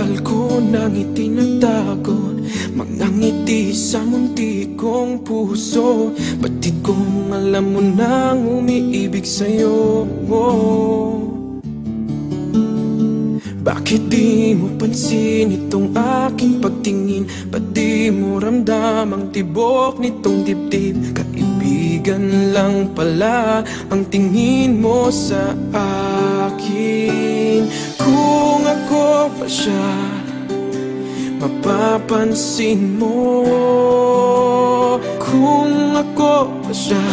Matagal ko nang itinatago mga ngiti sa munti kong puso. Batid kong alam mo nang umiibig sa'yo. Bakit di mo pansin itong aking pagtingin? Ba't di mo ramdam ang tibok nitong dibdib? Kaibigan lang pala ang tingin mo sa akin. Kung ako pa siya, mapapansin mo. Kung ako pa siya,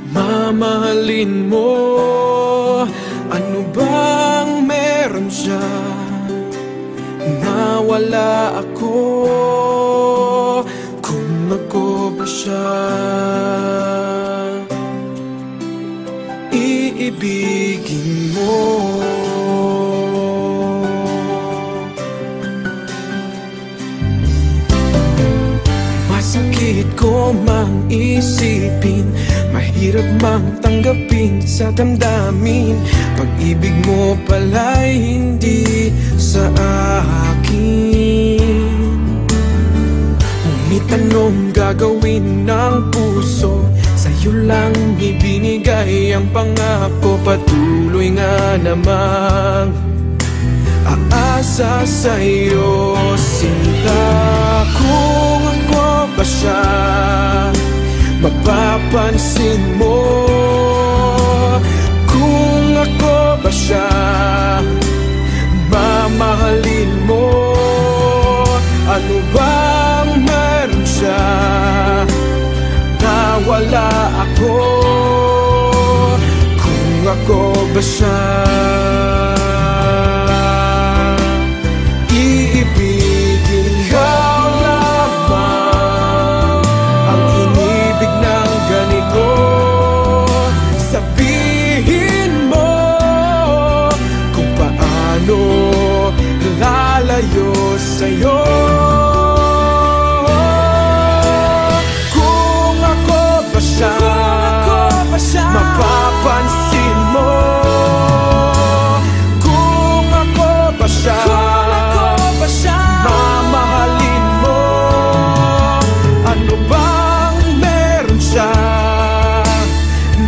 mamahalin mo. Ano bang meron siya na wala ako? Kung ako ba siya, iibigin mo. Masakit ko mang isipin, mahirap mang tanggapin sa damdamin. Pag-ibig mo pala'y hindi sa akin. Ngunit anong gagawin ng puso? Sa'yo lang ibinigay ang pangako. Patuloy nga namang aasa sa'yo, sinta. Kung ako ba siya, mapapansin mo. Kung ako ba siya, mamahalin mo. Ano bang meron siya na wala ako? Kung ako ba siya, iibigin ka lamang. Ang inibig ng ganito, sabihin mo kung paano lalayo sa'yo. Kung ako ba siya, mapapansin mo. Kung ako ba siya, mamahalin mo. Ano bang meron siya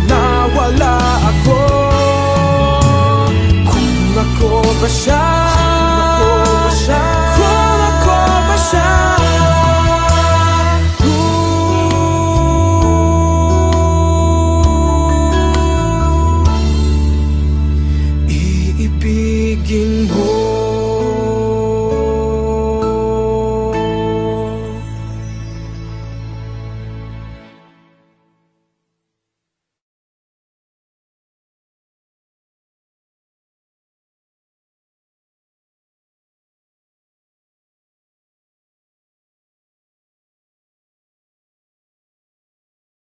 na wala ako? Kung ako ba siya,